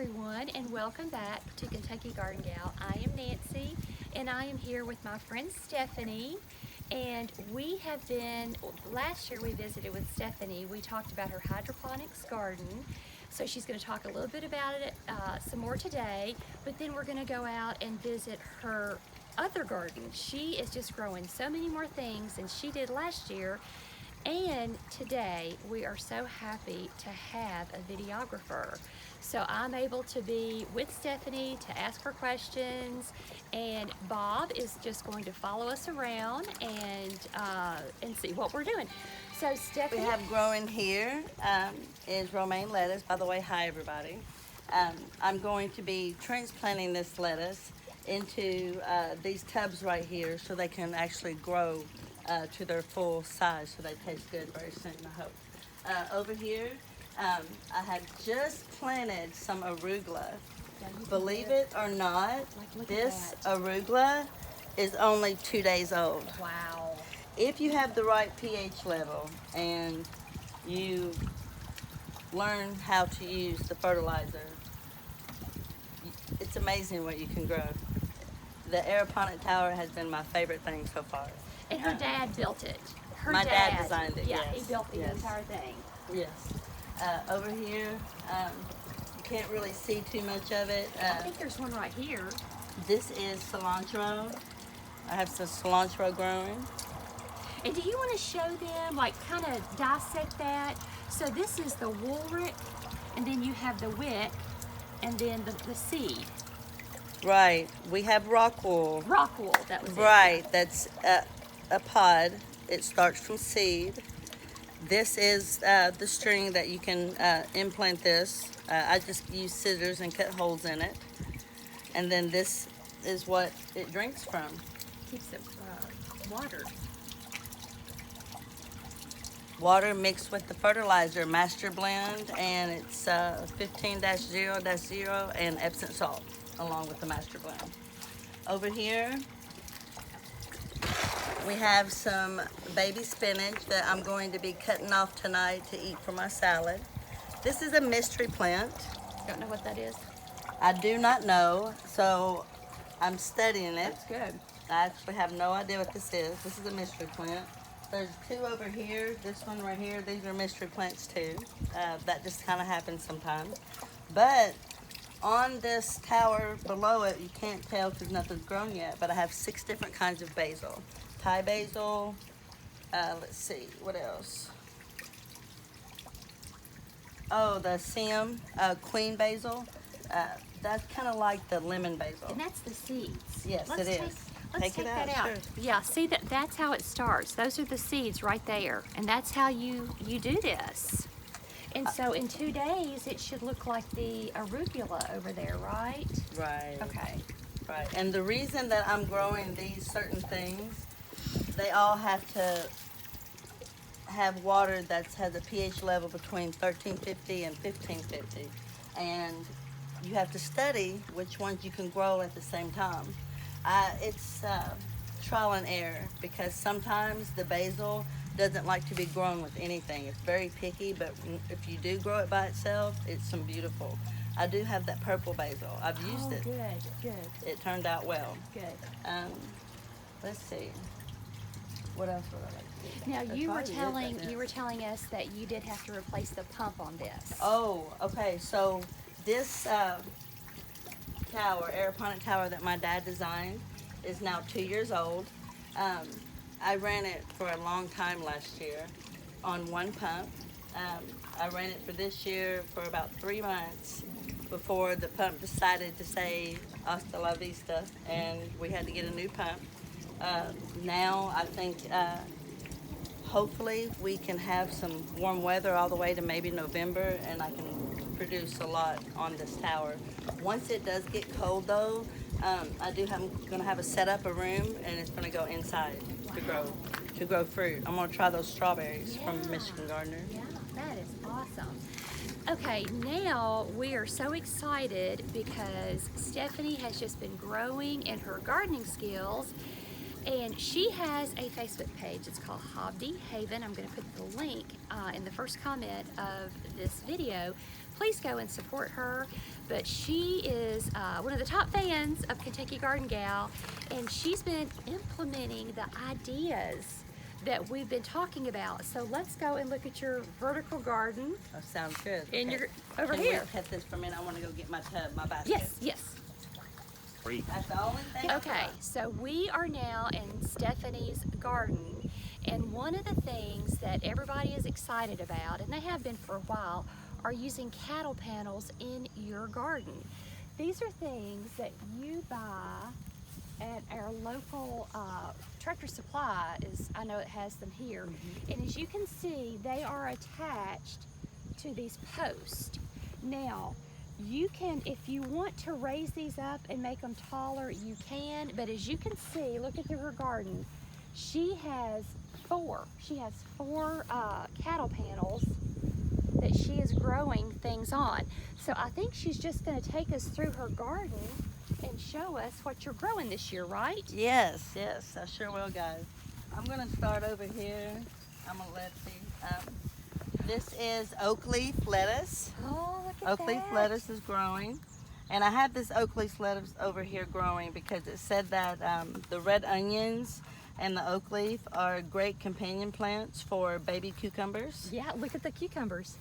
everyone, and welcome back to Kentucky Garden Gal. I am Nancy, and I am here with my friend Stephanie. And we have been, last year we visited with Stephanie. We talked about her hydroponics garden. So she's going to talk a little bit about it some more today, but then we're going to go out and visit her other garden. She is just growing so many more things than she did last year. And today we are so happy to have a videographer. So I'm able to be with Stephanie to ask her questions, and Bob is just going to follow us around and see what we're doing. So Stephanie, We have growing here is romaine lettuce. By the way, hi everybody. I'm going to be transplanting this lettuce into these tubs right here so they can actually grow to their full size, so they taste good very soon, I hope. Over here, I have just planted some arugula. Believe it or not, this arugula is only 2 days old. wow. If you have the right pH level and you learn how to use the fertilizer, it's amazing what you can grow. The aeroponic tower has been my favorite thing so far. And her dad built it. My dad designed it, Yeah, yes. he built the Yes. entire thing. Yes. Over here, you can't really see too much of it. I think there's one right here. This is cilantro. I have some cilantro growing. And do you want to show them, like, kind of dissect that? So this is the woolrick, and then you have the wick, and then the seed. Right. We have rock wool. Rock wool, that was it. Right. That's a pod. It starts from seed. This is the string that you can implant this. I just use scissors and cut holes in it. And then this is what it drinks from. Keeps it watered. Water mixed with the fertilizer, master blend, and it's 15-0-0 and Epsom salt along with the master blend. Over here, we have some baby spinach that I'm going to be cutting off tonight to eat for my salad. This is a mystery plant. Don't know what that is? I do not know, so I'm studying it. That's good. I actually have no idea what this is. This is a mystery plant. There's two over here. This one right here. These are mystery plants too. That just kind of happens sometimes. But on this tower below it, you can't tell because nothing's grown yet, but I have 6 different kinds of basil. Thai basil. Let's see, what else? Oh, the Siam queen basil. That's kind of like the lemon basil. And that's the seeds. Yes, Let's it is. Let's take that out. Sure. Yeah, see, that's how it starts. Those are the seeds right there. And that's how you do this. And so in 2 days, it should look like the arugula over there, right? Right. Okay. Right. And the reason that I'm growing these certain things, they all have to have water that has a pH level between 1350 and 1550. And you have to study which ones you can grow at the same time. It's trial and error because sometimes the basil doesn't like to be grown with anything. It's very picky, but if you do grow it by itself, it's some beautiful. I do have that purple basil. I've used it. Good. It turned out well. Good. Let's see. What else would I like to do? Now That's you were probably it, telling telling us that you did have to replace the pump on this. Oh, okay. So this tower, aeroponic tower that my dad designed, is now 2 years old. I ran it for a long time last year on one pump. I ran it for this year for about 3 months before the pump decided to say hasta la vista, and we had to get a new pump. Now I think hopefully we can have some warm weather all the way to maybe November, and I can produce a lot on this tower. Once it does get cold though, I'm gonna have a set up a room, and it's gonna go inside to grow fruit. I'm gonna try those strawberries from Michigan Gardener. Yeah, that is awesome. Okay, now we are so excited because Stephanie has just been growing in her gardening skills, and she has a Facebook page. It's called Hobdy Haven. I'm going to put the link in the first comment of this video. please go and support her. But she is one of the top fans of Kentucky Garden Gal, and she's been implementing the ideas that we've been talking about. So let's go and look at your vertical garden. Oh, sounds good. And Okay. you're over Can here. we cut this for a minute? I want to go get my tub, my basket. Yes, yes. That's the only thing. Okay, so we are now in Stephanie's garden, and one of the things that everybody is excited about, and they have been for a while, are using cattle panels in your garden. These are things that you buy at our local Tractor Supply. I know it has them here. And as you can see, they are attached to these posts. Now, you can, if you want to raise these up and make them taller, you can, but as you can see, look at her garden. She has four cattle panels that she is growing things on. So I think she's just gonna take us through her garden and show us what you're growing this year, right? Yes, yes, I sure will, guys. I'm gonna start over here. I'm gonna let see. This is oak leaf lettuce. Oh, look at Oak leaf lettuce is growing. And I have this oak leaf lettuce over here growing because it said that the red onions and the oak leaf are great companion plants for baby cucumbers. Yeah, look at the cucumbers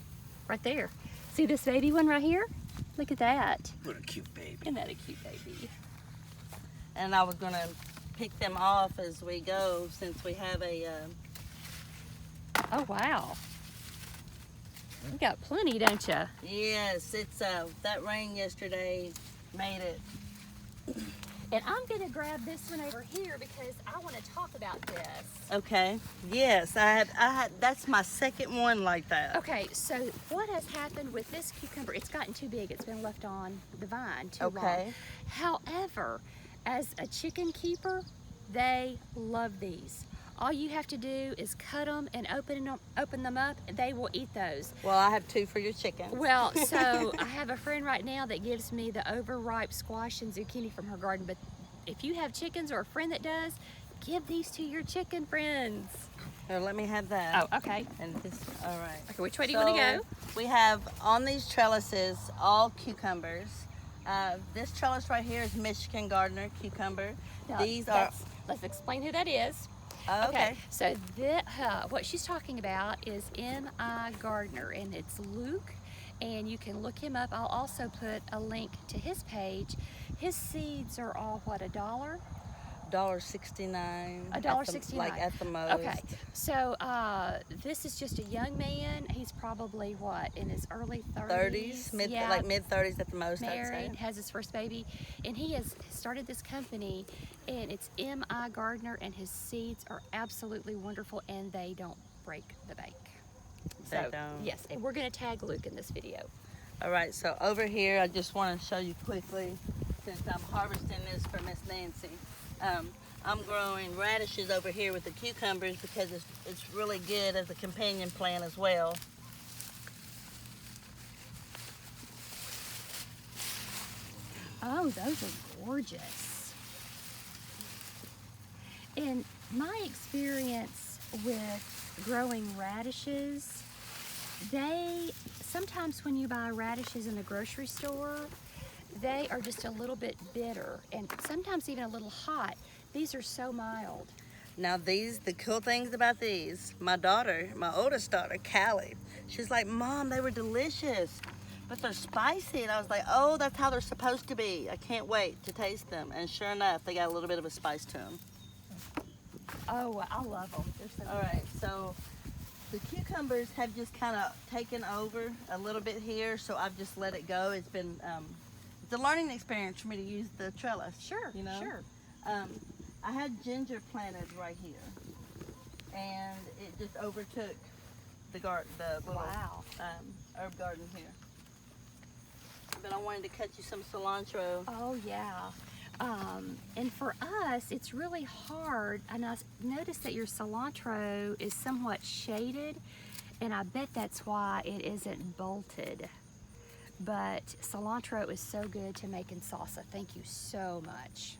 right there. See this baby one right here? Look at that. What a cute baby. Isn't that a cute baby? And I was gonna pick them off as we go since we have a Oh, wow. You got plenty, don't you? yes, it's that rain yesterday made it. And I'm gonna grab this one over here because I want to talk about this. Okay. Yes, I had that's my second one like that. Okay, so what has happened with this cucumber? It's gotten too big. It's been left on the vine too long. Okay. However, as a chicken keeper, they love these. All you have to do is cut them and open them up, and they will eat those. Well, I have two for your chickens. Well, so I have a friend right now that gives me the overripe squash and zucchini from her garden, but if you have chickens or a friend that does, give these to your chicken friends. Well, let me have that. Oh, okay. And this, all right. Okay, which way do you want to go? We have on these trellises all cucumbers. This trellis right here is Michigan Gardener cucumber. Now, These are. Let's explain who that is. Okay. So what she's talking about is M.I. Gardner, and it's Luke, and you can look him up. I'll also put a link to his page. His seeds are all, what, $1? $1.69. $1.69. Like at the most. Okay, so this is just a young man. He's probably what, in his early 30s? 30s, Yeah, like mid 30s at the most. I'd married, say. has his first baby, and he has started this company, and it's M.I. Gardner, and his seeds are absolutely wonderful, and they don't break the bank. They So, don't. yes, and we're going to tag Luke in this video. All right, so over here, I just want to show you quickly, since I'm harvesting this for Miss Nancy. I'm growing radishes over here with the cucumbers because it's really good as a companion plant as well. Oh, those are gorgeous. In my experience with growing radishes, sometimes when you buy radishes in the grocery store, they are just a little bit bitter and sometimes even a little hot. These are so mild. Now the cool things about these, my oldest daughter, Callie, she's like, Mom, they were delicious, but they're spicy. And I was like, oh, that's how they're supposed to be. I can't wait to taste them. And sure enough, they got a little bit of a spice to them. Oh, I love them. They're so All right, so the cucumbers have just kind of taken over a little bit here, so I've just let it go. It's been, it's a learning experience for me to use the trellis. Sure, you know? sure. I had ginger planted right here, and it just overtook the little Wow. herb garden here. But I wanted to cut you some cilantro. Oh, yeah. And for us, it's really hard. And I noticed that your cilantro is somewhat shaded, and I bet that's why it isn't bolted. But cilantro is so good to make in salsa. Thank you so much.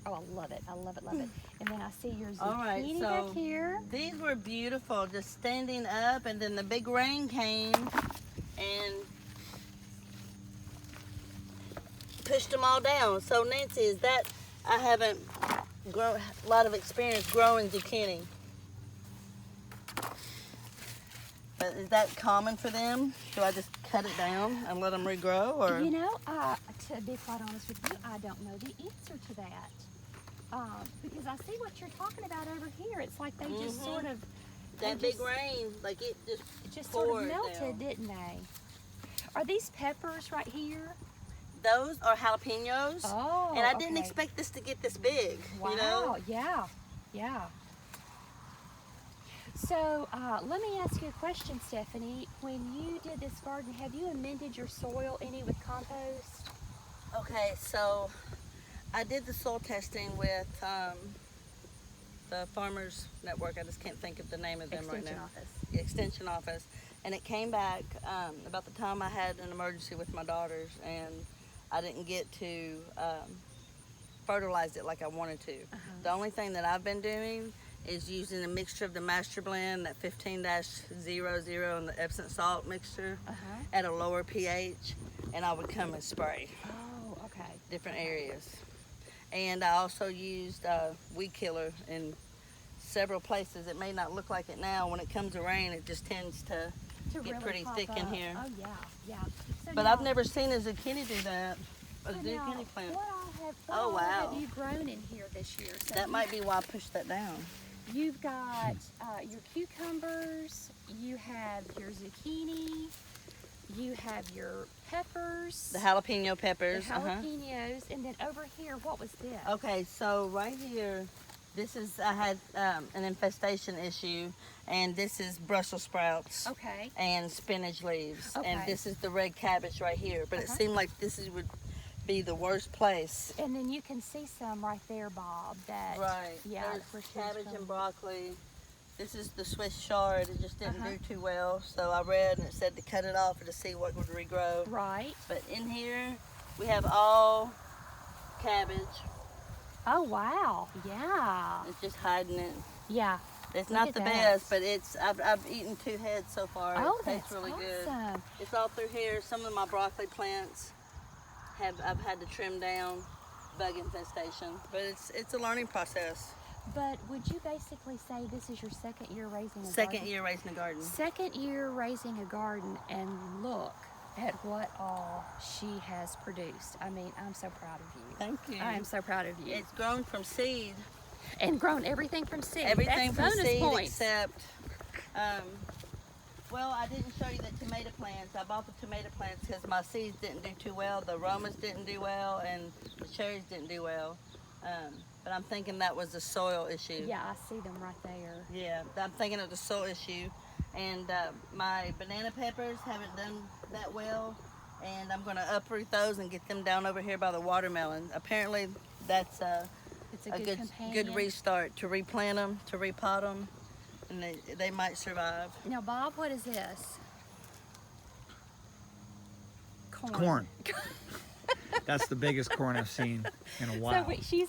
Oh, I love it. I love it, love it. And then I see your zucchini All right, so back here. these were beautiful, just standing up, and then the big rain came and pushed them all down. So Nancy, is that, I haven't grown a lot of experience growing zucchini. But is that common for them? Do I just cut it down and let them regrow, or? You know, to be quite honest with you, I don't know the answer to that. Because I see what you're talking about over here. It's like they just sort of... That big rain, like it just sort of poured melted, down. didn't they? Are these peppers right here? Those are jalapenos. Oh, and I didn't okay. expect this to get this big. Wow, You know? yeah. So let me ask you a question, Stephanie. When you did this garden, have you amended your soil any with compost? Okay, so I did the soil testing with the Farmers Network. I just can't think of the name of them right now. Extension office. The Extension office. And it came back about the time I had an emergency with my daughters, and I didn't get to fertilize it like I wanted to. The only thing that I've been doing is using a mixture of the master blend, that 15-00 and the Epsom salt mixture at a lower pH, and I would come and spray different areas. And I also used weed killer in several places. It may not look like it now. When it comes to rain, it just tends to get really pretty pop thick in up. here. Oh yeah. So But now, I've never seen a zucchini do that. A so zucchini now, plant. What all wow. have you grown in here this year? So That might be why I pushed that down. You've got your cucumbers, you have your zucchini, you have your peppers. The jalapeno peppers. The jalapenos, and then over here, what was this? Okay, so right here, this is, I had an infestation issue, and this is Brussels sprouts. Okay. And spinach leaves. Okay. And this is the red cabbage right here. But it seemed like this would be the worst place. And then you can see some right there, Bob. That Right. Yeah. There's cabbage and broccoli. This is the Swiss chard. It just didn't do too well. So I read and it said to cut it off and to see what would regrow. Right. But in here, we have all cabbage. Oh wow. Yeah. It's just hiding it. Yeah. It's Look not at the that. best, but it's. I've eaten 2 heads so far. Oh, It tastes that's really good. awesome. It's all through here. Some of my broccoli plants I've had to trim down, bug infestation. But it's a learning process. But would you basically say this is your second year raising a garden? Second year raising a garden. Second year raising a garden, and look at what all she has produced. I mean, I'm so proud of you. Thank you. I am so proud of you. It's grown from seed. And grown everything from seed. Everything That's from bonus seed points. except, well, I didn't show you the tomato plants. I bought the tomato plants because my seeds didn't do too well. The aromas didn't do well, and the cherries didn't do well. But I'm thinking that was a soil issue. Yeah, I see them right there. Yeah, I'm thinking it was a soil issue. And my banana peppers haven't done that well, and I'm going to uproot those and get them down over here by the watermelon. Apparently, that's It's a good good companion. restart to replant them, to repot them, and they might survive. Now, Bob, what is this? Corn. That's the biggest corn I've seen in a while. So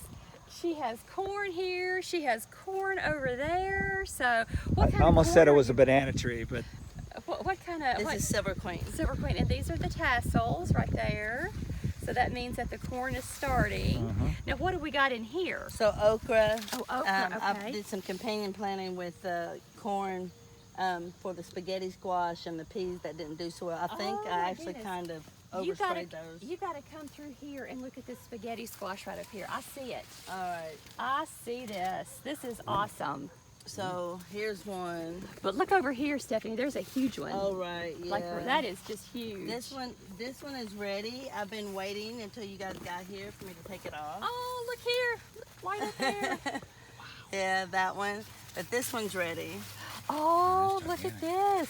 she has corn here. She has corn over there. So what kind I almost of said it corn was are a banana tree, but you, what kind of? This is silver queen. Silver Queen, and these are the tassels right there. So that means that the corn is starting. Now, what do we got in here? So okra. Oh, okra, I okay. did some companion planting with corn for the spaghetti squash and the peas that didn't do so well. I think Oh, I my actually goodness. kind of You gotta, oversprayed those. you gotta come through here and look at this spaghetti squash right up here. I see it. All right. I see this. This is awesome. So here's one. But look over here, Stephanie. There's a huge one. All right. Yeah. Like that is just huge. This one is ready. I've been waiting until you guys got here for me to take it off. Oh, look here. Right up there. Yeah, that one. But this one's ready. Oh, look at this.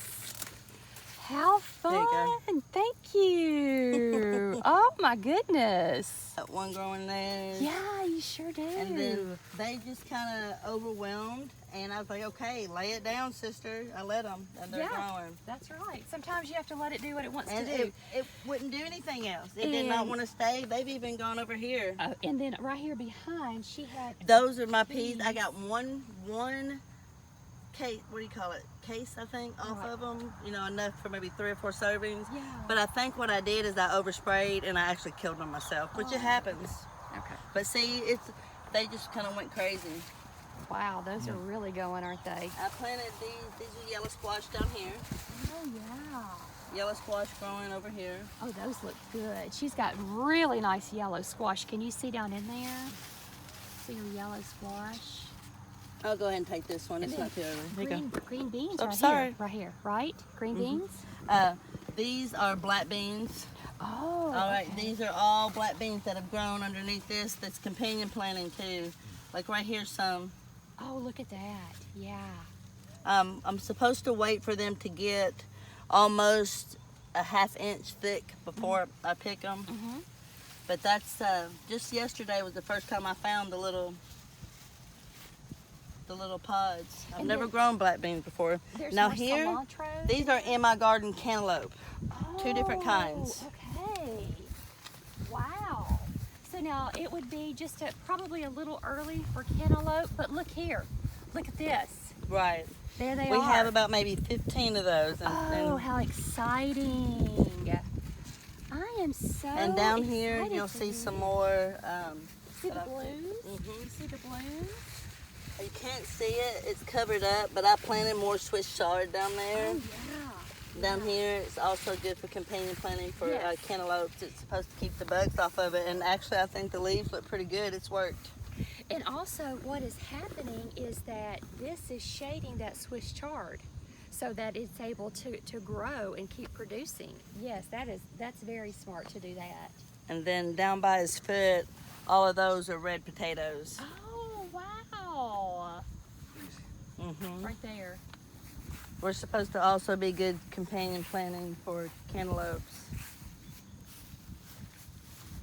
How There you go. fun. Thank you. Oh, my goodness. That one growing there. Yeah, you sure do. And then they just kind of overwhelmed. And I was like, okay, lay it down, sister. I let them, and they're growing. That's right. Sometimes you have to let it do what it wants And to do. it wouldn't do anything else. It did not And- want to stay. They've even gone over here. And then right here behind, she had Those are my peas. I got one case, what do you call it? Case, I think, off Right. of them. You know, enough for maybe 3 or 4 servings. Yeah. But I think what I did is I oversprayed and I actually killed them myself, which it happens. Okay. But see, they just kind of went crazy. Wow, those are really going, aren't they? I planted these are yellow squash down here. Oh, yeah. Yellow squash growing over here. Oh, those look good. She's got really nice yellow squash. Can you see down in there? See her yellow squash? I'll go ahead and take this one. It's not too early. Here you Green beans Oh, right sorry. here. Right here, right? Green beans? go. These are black beans. Oh, All right, okay. these are all black beans that have grown underneath this. That's companion planting too. Like right here, some. Oh, look at that. Yeah. I'm supposed to wait for them to get almost a 1/2 inch thick before I pick them. Mm-hmm. But that's just yesterday was the first time I found the little pods. I've And never there- grown black beans before. There's Now more here, cilantro. these are in my garden cantaloupe. Two different kinds. Okay. Wow. So now it would be just probably a little early for cantaloupe, but look here. Look at this. Right. There they We are. have about maybe 15 of those. Oh, how exciting. I am so and down here, excited you'll for see you. some more. See the that I- blues? Mhm. You see the blues? You can't see it, it's covered up, but I planted more Swiss chard down there. Oh, yeah. Down here, it's also good for companion planting for Yes. cantaloupes. It's supposed to keep the bugs off of it, and actually I think the leaves look pretty good. It's worked. And also what is happening is that this is shading that Swiss chard so that it's able to grow and keep producing. Yes, that's very smart to do that. And then down by his foot, all of those are red potatoes. Oh, wow. hmm Right there. We're supposed to also be good companion planting for cantaloupes.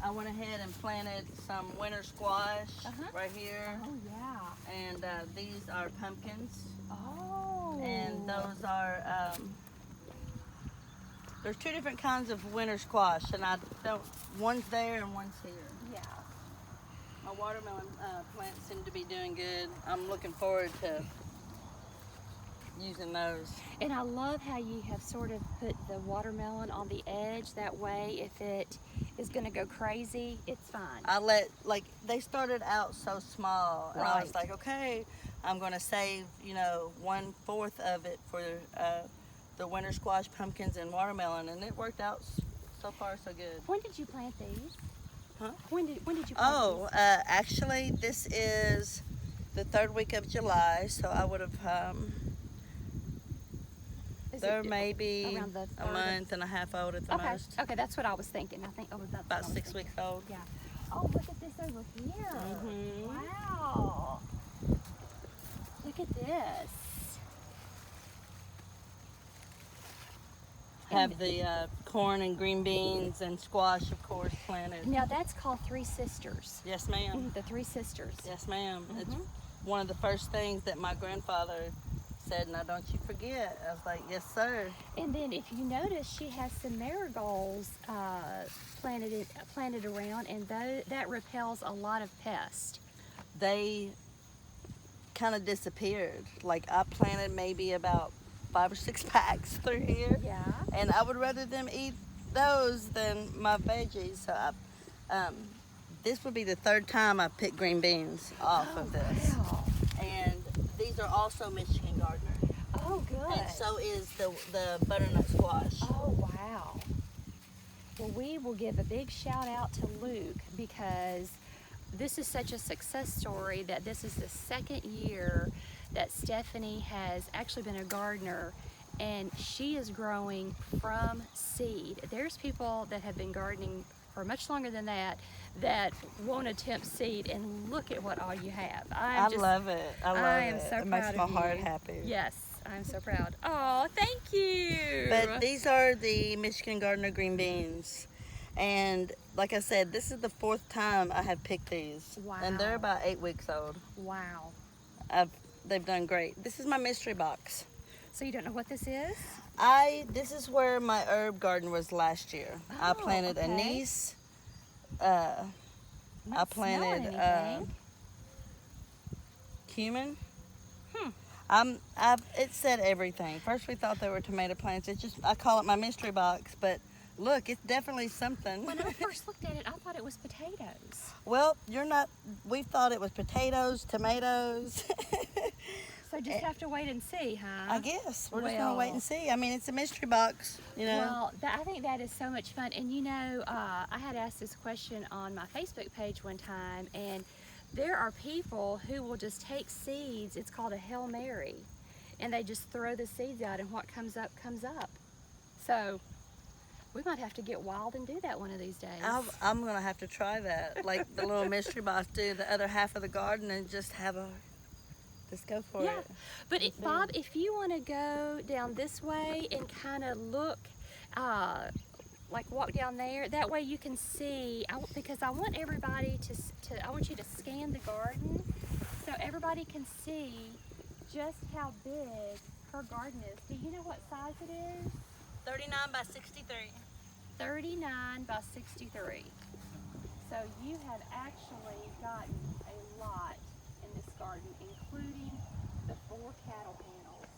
I went ahead and planted some winter squash right here. Oh, yeah. And these are pumpkins. Oh. And those are, there's 2 different kinds of winter squash, and one's there and one's here. Yeah. My watermelon plants seem to be doing good. I'm looking forward to using those. And I love how you have sort of put the watermelon on the edge. That way, if it is going to go crazy, it's fine. They started out so small, and I was Right. like, okay, I'm going to save, 1/4 of it for the winter squash, pumpkins, and watermelon, and it worked out so far so good. When did you plant these? Huh? When did you plant Oh, actually, this is the 3rd week of July, so I would have, these? Is they're it maybe around the a 3rd of- month and a half old at the Okay, most. okay, that's what I was thinking. I think that's About what I was 6 thinking. weeks old. Yeah. Oh, look at this over here. Mhm. Wow. Look at this. Have the corn and green beans and squash, of course, planted. Now that's called Three Sisters. Yes, ma'am. The Three Sisters. Yes, ma'am. It's Mhm. one of the first things that my grandfather said, now don't you forget. I was like, yes, sir. And then if you notice, she has some marigolds planted around, and that repels a lot of pests. They kind of disappeared. Like I planted maybe about 5 or 6 packs through here. Yeah. And I would rather them eat those than my veggies. So this would be the 3rd time I picked green beans off of this. Wow. And these are also Michigan Gardener. Oh, good. And so is the butternut squash. Oh, wow. Well, we will give a big shout out to Luke because this is such a success story that this is the 2nd year that Stephanie has actually been a gardener, and she is growing from seed. There's people that have been gardening for much longer than that won't attempt seed, and look at what all you have. I love it. I love I am it. so It proud makes of my you. heart happy. Yes, I'm so proud. Oh, thank you. But these are the Michigan Gardener green beans. And like I said, this is the 4th time I have picked these. Wow. And they're about 8 weeks old. Wow. They've done great. This is my mystery box. So you don't know what this is? This is where my herb garden was last year. I Oh, planted okay. anise. Not I planted smelling anything. cumin. It said everything. First we thought they were tomato plants. It's just, I call it my mystery box, but look, it's definitely something. When I first looked at it, I thought it was potatoes. Well, we thought it was potatoes, tomatoes. So just have to wait and see, huh? I guess. We're just going to wait Well- and see. I mean, it's a mystery box, you know. Well, I think that is so much fun. And you know, I had asked this question on my Facebook page one time, and there are people who will just take seeds. It's called a Hail Mary, and they just throw the seeds out, and what comes up comes up. So we might have to get wild and do that one of these days. I'm going to have to try that. Like the little mystery box, do the other half of the garden and just go for Yeah, it. but Bob, if you want to go down this way and kind of look, like walk down there, that way you can see. Because I want everybody I want you to scan the garden, so everybody can see just how big her garden is. Do you know what size it is? 39 by 63. 39 by 63. So you have actually gotten a lot in this garden, including the 4 cattle panels,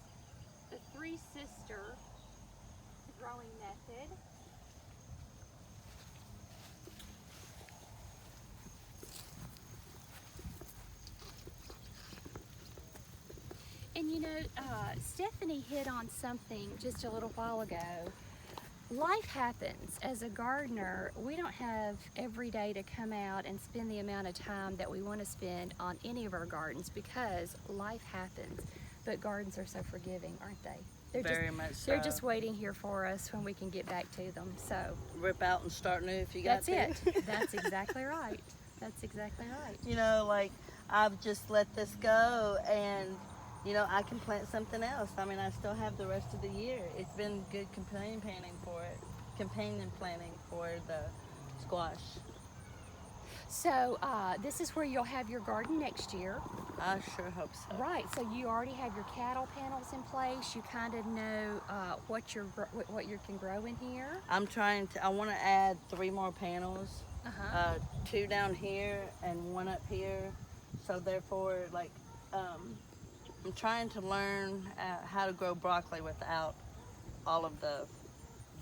the 3-sister growing method, and you know, Stephanie hit on something just a little while ago. Life happens. As a gardener, we don't have every day to come out and spend the amount of time that we want to spend on any of our gardens because life happens. But gardens are so forgiving, aren't they? Very much so. They're just waiting here for us when we can get back to them. So Rip out and start new if you got that's to. it. That's exactly right. That's exactly right. You know, like I've just let this go and you know, I can plant something else. I mean, I still have the rest of the year. It's been good companion planting for the squash. So this is where you'll have your garden next year. I sure hope so. Right, so you already have your cattle panels in place. You kind of know what you can grow in here. I want to add 3 more panels, Uh-huh. 2 down here and 1 up here. So therefore, like, I'm trying to learn how to grow broccoli without all of the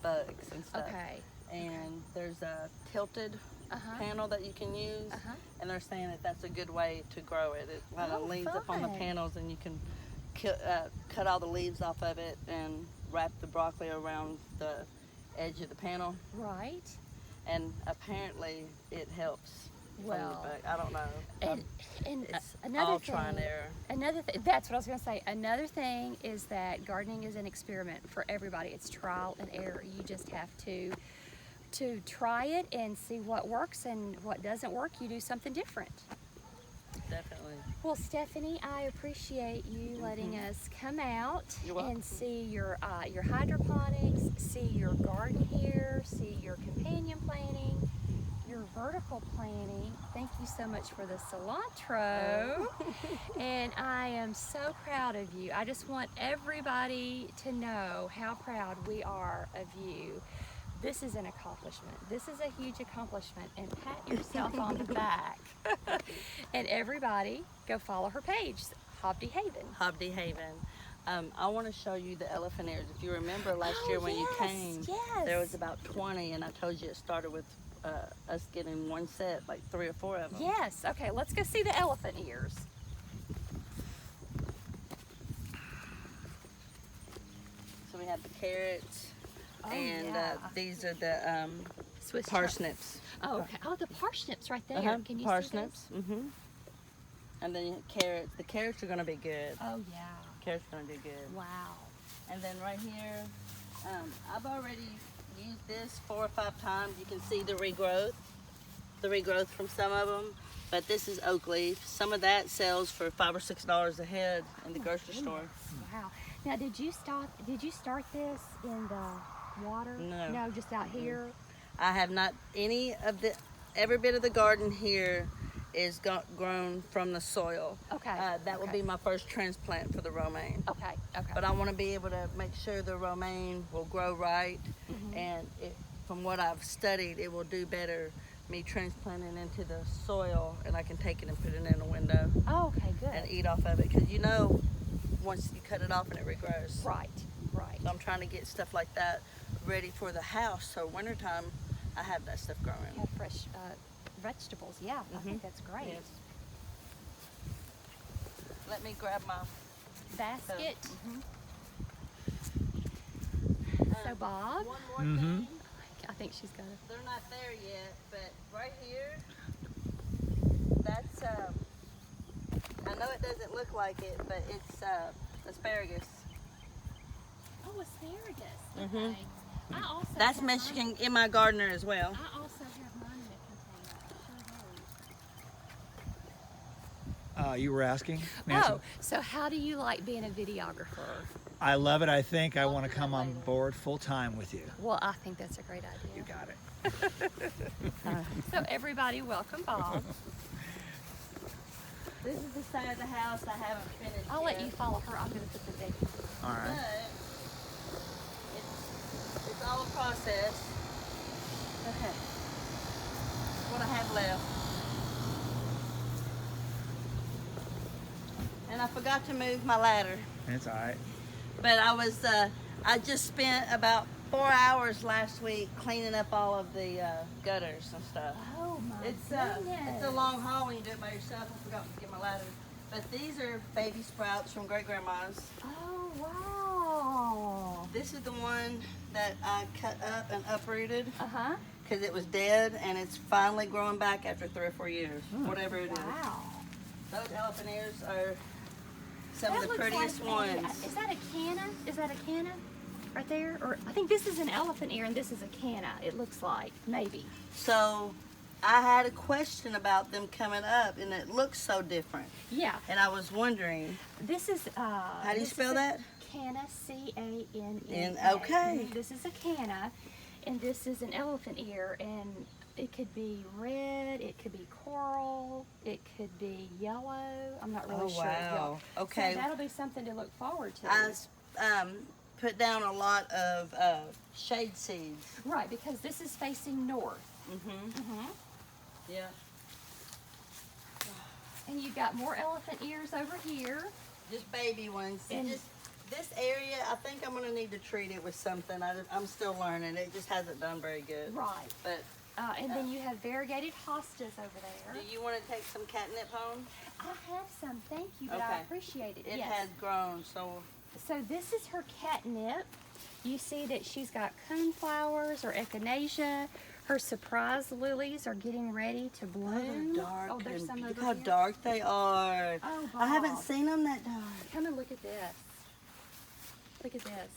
bugs and stuff. Okay. And there's a tilted Uh-huh. panel that you can use, Uh-huh. and they're saying that that's a good way to grow it. It kind of Oh, leans up on the fun. panels, and you can cut all the leaves off of it and wrap the broccoli around the edge of the panel. Right. And apparently it helps. from the Well, bug. I don't know. And It's another all thing. try and error. Another thing. That's what I was going to say. Another thing is that gardening is an experiment for everybody. It's trial and error. You just have to try it and see what works, and what doesn't work, you do something different. Definitely. Well, Stephanie, I appreciate you letting us come out You're welcome. and see your hydroponics, see your garden here, see your companion planting, your vertical planting. Thank you so much for the cilantro. And I am so proud of you. I just want everybody to know how proud we are of you. This is an accomplishment. This is a huge accomplishment, and pat yourself on the back. And everybody, go follow her page, Hobdy Haven. Hobdy Haven. I want to show you the elephant ears. If you remember last year when you came, yes. there was about 20, and I told you it started with us getting one set, like 3 or 4 of them. Yes. Okay, let's go see the elephant ears. So we have the carrots, Oh, and yeah. these are the Swiss parsnips. Oh, okay. Oh, the parsnips right there. Uh-huh, Can you parsnips. see those? And then carrots. The carrots are going to be good. Oh, yeah. Carrots are going to do good. Wow. And then right here, I've already used this 4 or 5 times. You can see the regrowth from some of them. But this is oak leaf. Some of that sells for $5 or $6 a head in the grocery store. Wow. Now, did you start this in the water? No. No, just out here. I have not every bit of the garden here is grown from the soil. Okay. That will be my first transplant for the romaine. Okay. Okay. But I want to be able to make sure the romaine will grow right, and from what I've studied, it will do better me transplanting into the soil, and I can take it and put it in a window Oh, okay. Good. and eat off of it. Because you know, once you cut it off and it regrows. Right, right. So I'm trying to get stuff like that ready for the house. So wintertime, I have that stuff growing. Have fresh vegetables. Yeah, I think that's great. Yes. Let me grab my Basket. So Bob, one more thing. I think she's got it. They're not there yet, but right here, that's I know it doesn't look like it, but it's asparagus. Oh, asparagus. Mhm. Okay. I also That's have mine- Michigan in my gardener as well. I also have mine in a container. You were asking, Nancy? Oh, so how do you like being a videographer? I love it. I think I want to come on board full time with you. Well, I think that's a great idea. You got it. So everybody, welcome Bob. This is the side of the house I haven't finished I'll let yet. you follow her. I'm going to put the date. All But right. it's all a process. Okay. What I have left. And I forgot to move my ladder. It's all right. But I just spent about 4 hours last week cleaning up all of the gutters and stuff. Oh my It's goodness. a long haul when you do it by yourself. I forgot to get my ladder. But these are baby sprouts from great grandma's. Oh wow. This is the one that I cut up and uprooted Uh-huh. because it was dead, and it's finally growing back after 3 or 4 years, whatever it is. Wow. Those elephant ears are some That of the looks prettiest like ones. Is that a canna? Is that a canna right there? Or I think this is an elephant ear and this is a canna. It looks like maybe. So I had a question about them coming up, and it looks so different. Yeah. And I was wondering, This is how do you this spell is a that? Canna, C-A-N-N-A. N- okay. This is a canna, and this is an elephant ear, and it could be red, it could be coral, it could be yellow. I'm not really Oh, sure. wow. Yeah. Okay. So that'll be something to look forward to. I put down a lot of shade seeds. Right, because this is facing north. Mm-hmm. Yeah. And you've got more elephant ears over here. Just baby ones. And- Just this area, I think I'm gonna need to treat it with something. I'm still learning. It just hasn't done very good. Right. But And then you have variegated hostas over there. do you want to take some catnip home? I have some, thank you, but I Okay. appreciate it. It yes. has grown, so So this is her catnip. You see that she's got coneflowers or echinacea. Her surprise lilies are getting ready to bloom. they're dark. Oh, there's and some look over how here. dark they are. Oh, I haven't Bob. seen them that dark. Come and look at this. Look at this.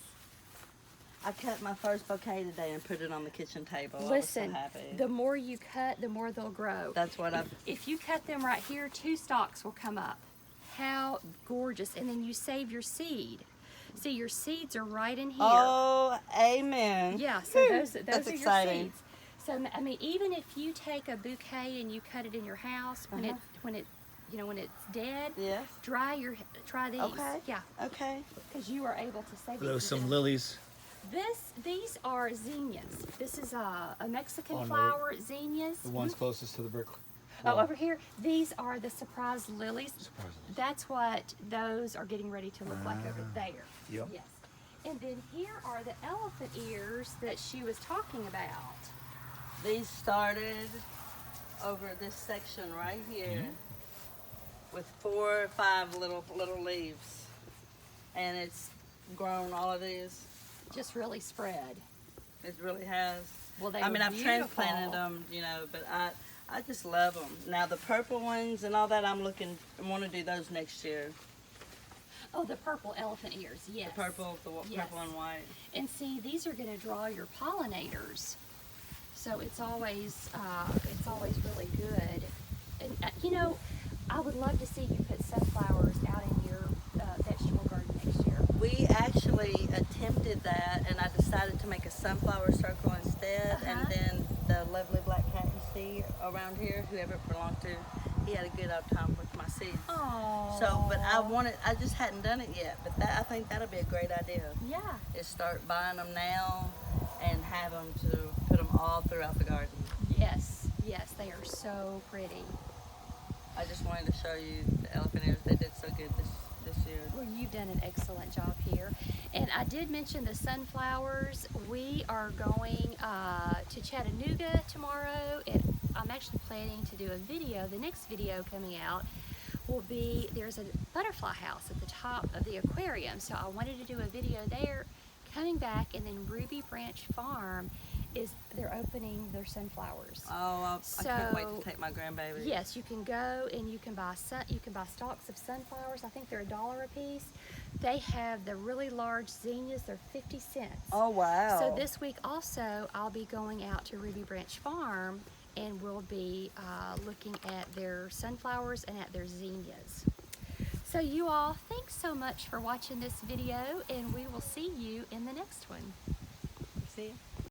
I cut my first bouquet today and put it on the kitchen table. Listen, I was so happy. the more you cut, the more they'll grow. That's what I've. If you cut them right here, 2 stalks will come up. How gorgeous. And then you save your seed. See, your seeds are right in here. Oh, amen. Yeah, so those That's are exciting. your seeds. So I mean, even if you take a bouquet and you cut it in your house when when it's dead, Yes. try these. Okay. Yeah, Okay. because you are able to save Those these. some lilies. These are zinnias. This is a Mexican Oh, no. flower, zinnias. The ones closest to the brick. Oh, over here, these are the surprise lilies. Surprise lilies. That's what those are getting ready to look like over there. Yep. Yes. And then here are the elephant ears that she was talking about. These started over this section right here with 4 or 5 little leaves, and it's grown all of these. Just really spread. It really has. Well, they I mean, were I've transplanted beautiful. them, but I just love them. Now the purple ones and all that, I want to do those next year. Oh, the purple elephant ears, yes. The purple Yes. purple and white. And see, these are going to draw your pollinators. So it's always really good. And I would love to see you put sunflowers out in your vegetable garden next year. We actually attempted that, and I decided to make a sunflower circle instead. And then the lovely black cat you see around here, whoever it belonged to, he had a good old time with my seeds. Oh. So, but I just hadn't done it yet. But I think that'll be a great idea. Yeah. Is start buying them now and have them to put them all throughout the garden. Yes, they are so pretty. I just wanted to show you the elephant ears. They did so good this year. Well, you've done an excellent job here. And I did mention the sunflowers. We are going to Chattanooga tomorrow, and I'm actually planning to do a video. The next video coming out will be, there's a butterfly house at the top of the aquarium. So I wanted to do a video there. Coming back, and then Ruby Branch Farm they're opening their sunflowers. Oh, I can't wait to take my grandbaby. Yes, you can go and you can buy stalks of sunflowers. I think they're $1 a piece. They have the really large zinnias. They're 50 cents. Oh, wow. So this week also, I'll be going out to Ruby Branch Farm, and we'll be looking at their sunflowers and at their zinnias. So you all, thanks so much for watching this video, and we will see you in the next one. See you.